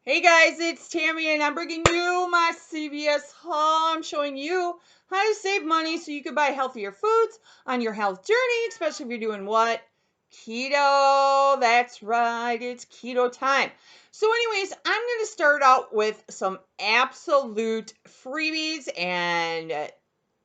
Hey guys, it's Tammy and I'm bringing you my CVS haul. I'm showing you how to save money so you can buy healthier foods on your health journey, especially if you're doing what? Keto. That's right, it's keto time. So anyways, I'm going to start out with some absolute freebies and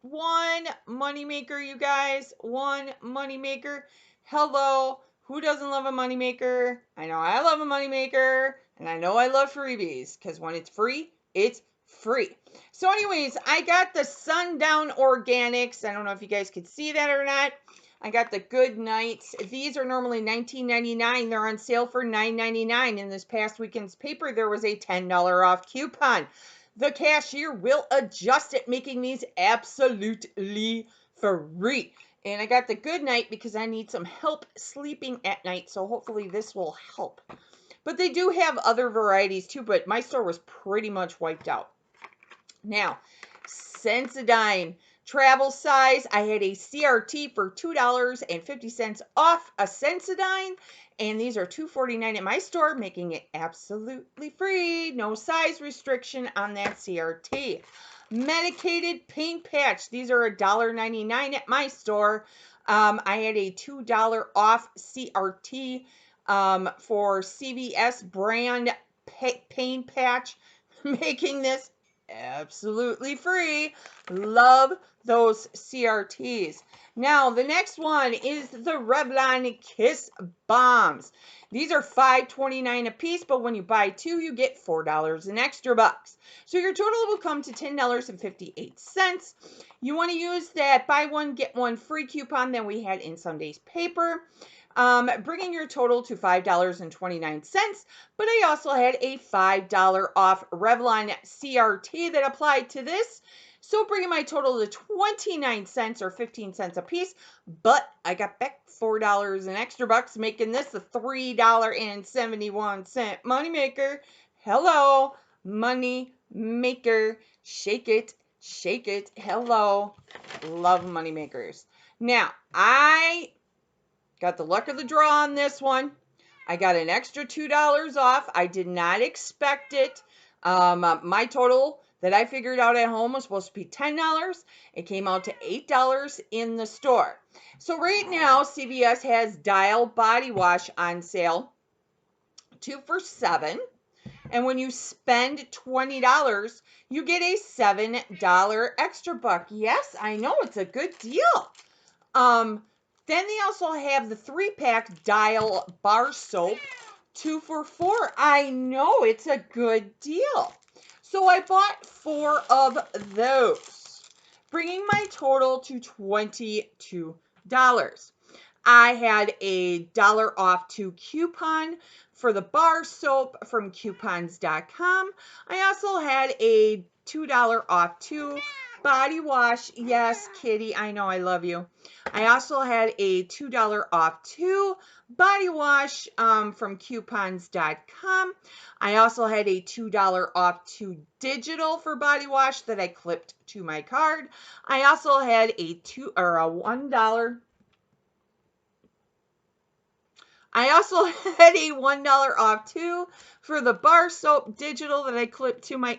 one moneymaker, you guys. One moneymaker. Hello. Who doesn't love a moneymaker? I know I love a moneymaker, and I know I love freebies because when it's free, it's free. So, anyways, I got the Sundown Organics. I don't know if you guys could see that or not. I got the Good Nights. These are normally $19.99. They're on sale for $9.99. In this past weekend's paper, there was a $10 off coupon. The cashier will adjust it, making these absolutely free. And I got the Good Night because I need some help sleeping at night, so hopefully this will help. But they do have other varieties too, but my store was pretty much wiped out. Now, Sensodyne travel size. I had a CRT for $2.50 off a Sensodyne, and these are $2.49 at my store, making it absolutely free. No size restriction on that CRT. Medicated pain patch. These are $1.99 at my store. I had a $2 off CRT for CVS brand pain patch, making this absolutely free. Love those CRTs. Now, the next one is the Revlon Kiss Bombs. These are $5.29 a piece, but when you buy two, you get $4 in extra bucks. So your total will come to $10.58. You want to use that buy one, get one free coupon that we had in Sunday's paper. Bringing your total to $5.29. But I also had a $5 off Revlon CRT that applied to this. So bringing my total to 29 cents or 15 cents a piece. But I got back $4 in extra bucks, making this a $3.71 moneymaker. Hello, money maker. Shake it, shake it. Hello. Love money makers. Now, I got the luck of the draw on this one. I got an extra $2 off. I did not expect it. My total that I figured out at home was supposed to be $10. It came out to $8 in the store. So right now, CVS has Dial Body Wash on sale, 2 for $7. And when you spend $20, you get a $7 extra buck. Yes, I know, it's a good deal. Then they also have the 3-pack Dial bar soap, 2 for $4. I know, it's a good deal. So I bought 4 of those, bringing my total to $22. I had a $1 off 2 coupon for the bar soap from coupons.com. I also had a $2 off 2 body wash. Yes, kitty, I know I love you. I also had a $2 off 2 body wash from coupons.com. I also had a $2 off 2 digital for body wash that I clipped to my card. I also had a $1. I also had a $1 off too for the bar soap digital that I clipped to my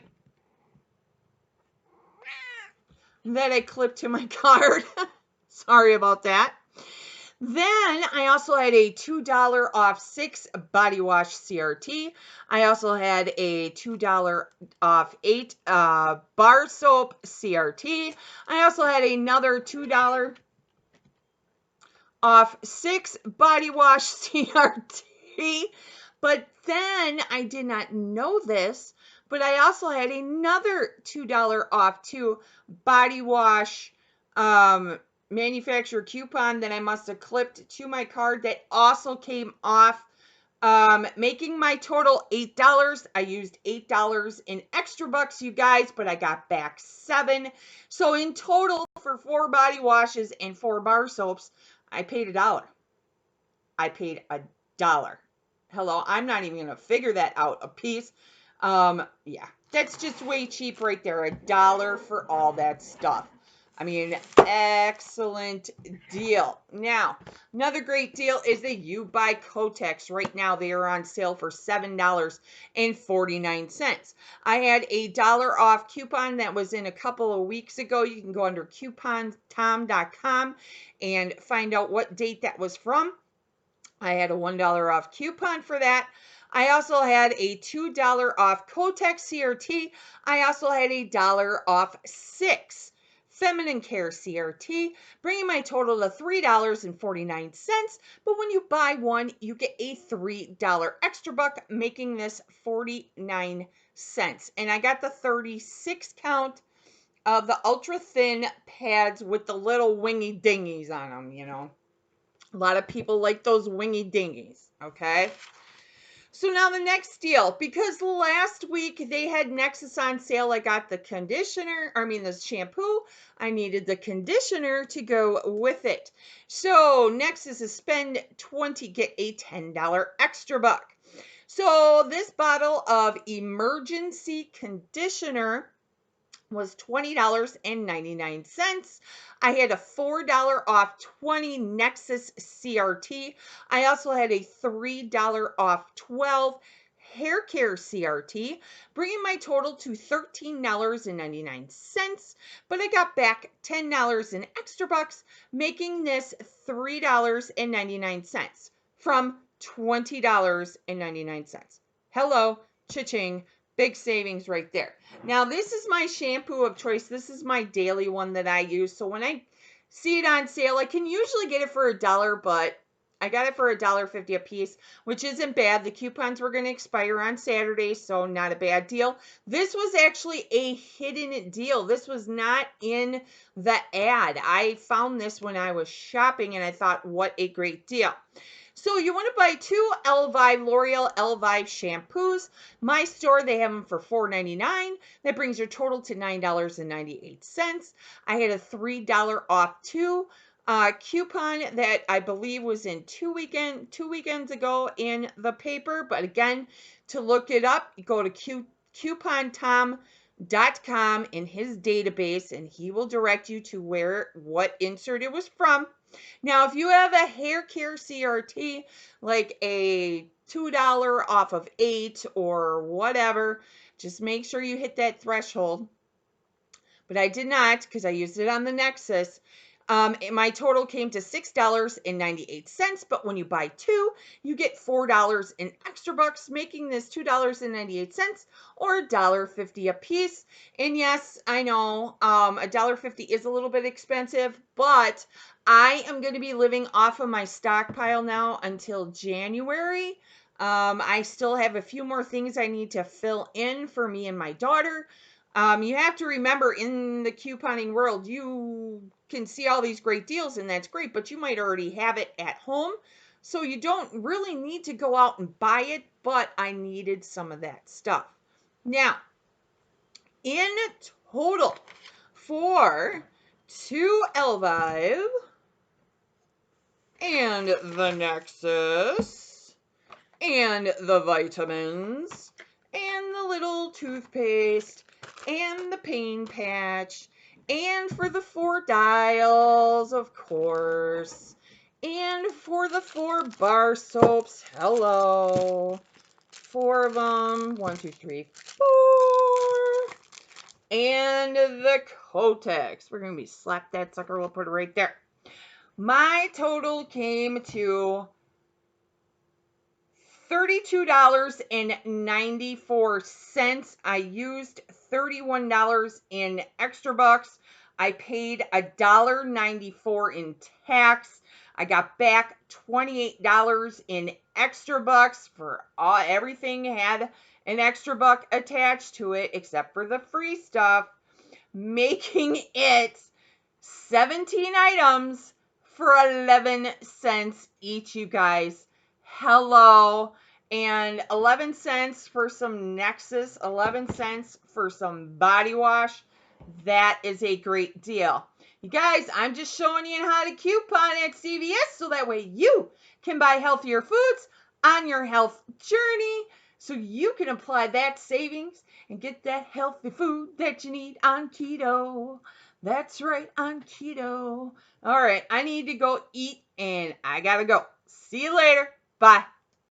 card. Sorry about that. Then I also had a $2 off 6 body wash CRT. I also had a $2 off 8 bar soap CRT. I also had another $2 off 6 body wash CRT. But then I did not know this, but I also had another $2 off 2 body wash manufacturer coupon that I must have clipped to my card that also came off, making my total $8. I used $8 in extra bucks, you guys, but I got back $7. So in total, for 4 body washes and 4 bar soaps, I paid $1. I paid $1. Hello, I'm not even gonna figure that out a piece. Yeah, that's just way cheap right there. $1 for all that stuff. I mean, excellent deal. Now, another great deal is that you buy Kotex. Right now, they are on sale for $7.49. I had a dollar off coupon that was in a couple of weeks ago. You can go under coupontom.com and find out what date that was from. I had a $1 off coupon for that. I also had a $2 off Kotex CRT. I also had a dollar off 6 feminine care CRT, bringing my total to $3.49. But when you buy one, you get a $3 extra buck, making this 49 cents. And I got the 36 count of the ultra thin pads with the little wingy dingies on them, you know. A lot of people like those wingy dingies, okay? So now the next deal, because last week they had Nexus on sale, I got the the shampoo. I needed the conditioner to go with it. So Nexus is spend 20, get a $10 extra buck. So this bottle of emergency conditioner was $20.99. I had a $4 off 20 Nexus CRT. I also had a $3 off 12 hair care CRT, bringing my total to $13.99. But I got back $10 in extra bucks, making this $3.99 from $20.99. Hello, cha-ching, big savings right there. Now, this is my shampoo of choice. This is my daily one that I use. So when I see it on sale, I can usually get it for $1, but I got it for $1.50 a piece, which isn't bad. The coupons were going to expire on Saturday, so not a bad deal. This was actually a hidden deal. This was not in the ad. I found this when I was shopping, and I thought, what a great deal. So you want to buy 2 L'Oreal Elvive shampoos. My store, they have them for $4.99. That brings your total to $9.98. I had a $3 off 2 coupon that I believe was in two weekends ago in the paper. But again, to look it up, you go to coupontom.com in his database, and he will direct you to what insert it was from. Now, if you have a hair care CRT, like a $2 off of 8 or whatever, just make sure you hit that threshold. But I did not, because I used it on the Nexus. My total came to $6.98, but when you buy 2, you get $4 in extra bucks, making this $2.98 or $1.50 a piece. And yes, I know $1.50 is a little bit expensive, but I am going to be living off of my stockpile now until January. I still have a few more things I need to fill in for me and my daughter. You have to remember, in the couponing world, you can see all these great deals, and that's great, but you might already have it at home. So you don't really need to go out and buy it, but I needed some of that stuff. Now, in total, for 2 Elvive and the Nexus and the vitamins and the little toothpaste and the pain patch, and for the 4 dials, of course, and for the 4 bar soaps. Hello. 4 of them. 1, 2, 3, 4. And the Kotex. We're going to slap that sucker. We'll put it right there. My total came to $32.94. I used $31 in extra bucks. I paid $1.94 in tax. I got back $28 in extra bucks for everything had an extra buck attached to it except for the free stuff, making it 17 items for 11 cents each, you guys. Hello. And 11 cents for some Nexus, 11 cents for some body wash. That is a great deal. You guys, I'm just showing you how to coupon at CVS so that way you can buy healthier foods on your health journey, so you can apply that savings and get that healthy food that you need on keto. That's right, on keto. All right, I need to go eat and I gotta go. See you later. Bye.